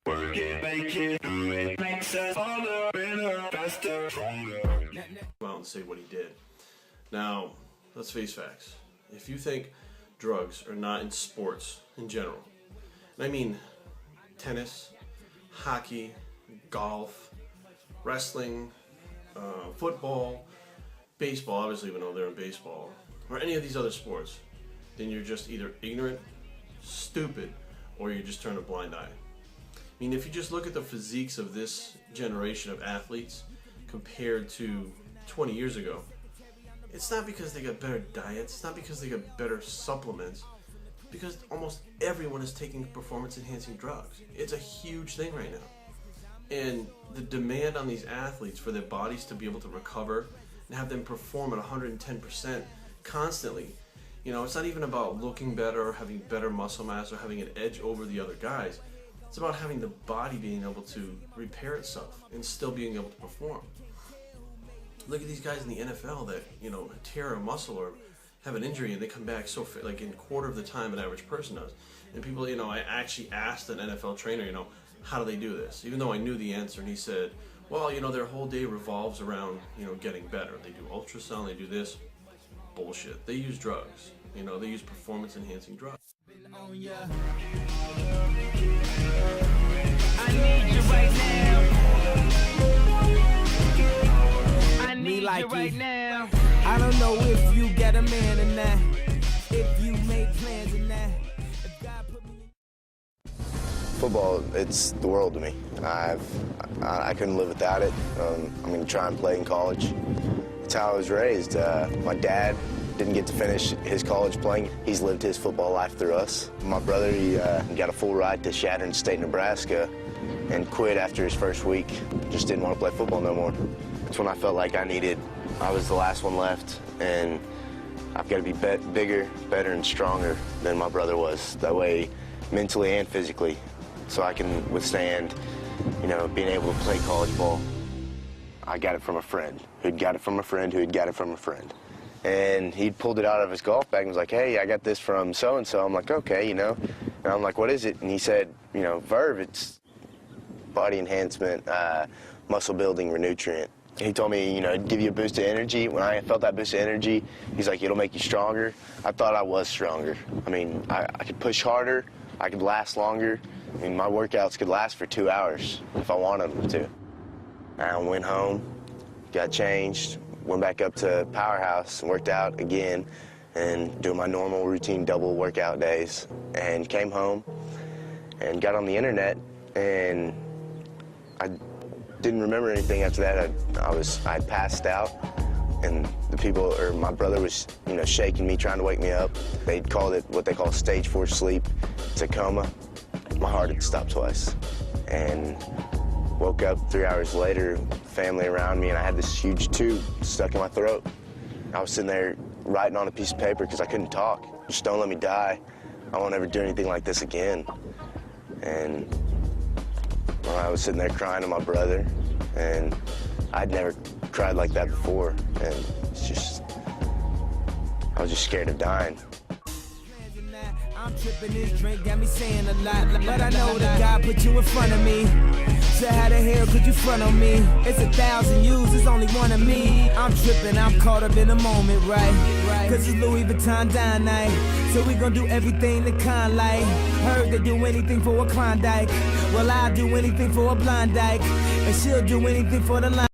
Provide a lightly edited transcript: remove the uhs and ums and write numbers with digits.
Work it, make it, do it, makes us harder, better, faster, stronger. Come out and say what he did. Now, let's face facts. If you think drugs are not in sports in general, and I mean tennis, hockey, golf, wrestling, football, baseball, obviously we know they're in baseball, or any of these other sports, then you're just either ignorant, stupid, or you just turn a blind eye. I mean, if you just look at the physiques of this generation of athletes compared to 20 years ago, it's not because they got better diets, it's not because they got better supplements, because almost everyone is taking performance-enhancing drugs. It's a huge thing right now. And the demand on these athletes for their bodies to be able to recover and have them perform at 110% constantly, you know, it's not even about looking better or having better muscle mass or having an edge over the other guys. It's about having the body being able to repair itself and still being able to perform. Look at these guys in the NFL that, you know, tear a muscle or have an injury and they come back so fit, like in a quarter of the time an average person does. And people, you know, I actually asked an NFL trainer, you know, how do they do this? Even though I knew the answer, and he said, well, you know, their whole day revolves around, you know, getting better. They do ultrasound, they do this. Bullshit. They use drugs. You know, they use performance-enhancing drugs. I need you right now. I need you right now. I don't know if you get a man or not, if you make plans or not. If God put me in... Football, it's the world to me. I couldn't live without it. I'm going to try and play in college. It's how I was raised. My dad didn't get to finish his college playing. He's lived his football life through us. My brother, he got a full ride to Shattern State, Nebraska, and quit after his first week. Just didn't want to play football no more. That's when I felt like I was the last one left, and I've got to be bigger, better, and stronger than my brother was. That way, mentally and physically, so I can withstand, you know, being able to play college ball. I got it from a friend, who'd got it from a friend, who'd got it from a friend. And he'd pulled it out of his golf bag and was like, hey, I got this from so-and-so. I'm like, okay, you know. And I'm like, what is it? And he said, you know, Verve, it's body enhancement, muscle building, renutrient. He told me, you know, it'd give you a boost of energy. When I felt that boost of energy, he's like, it'll make you stronger. I thought I was stronger. I mean, I could push harder, I could last longer. I mean, my workouts could last for 2 hours if I wanted them to. I went home, got changed, went back up to Powerhouse and worked out again and doing my normal routine double workout days, and came home and got on the internet, and I didn't remember anything after that. I passed out, and the people, or my brother was, you know, shaking me, trying to wake me up. They called it what they call stage 4 sleep. It's a coma. My heart had stopped twice, and woke up 3 hours later, family around me, and I had this huge tube stuck in my throat. I was sitting there writing on a piece of paper because I couldn't talk. Just don't let me die. I won't ever do anything like this again. And well, I was sitting there crying to my brother, and I'd never cried like that before. And it's just, I was just scared of dying. I'm tripping, this drink got me saying a lot, but I know that God put you in front of me. So how the hell could you front on me? It's 1,000 yous, it's only one of me. I'm tripping, I'm caught up in the moment, right? Cause it's Louis Vuitton dine night, so we gon' do everything the kind like. Heard they do anything for a Klondike, well I'll do anything for a blind dyke, and she'll do anything for the line.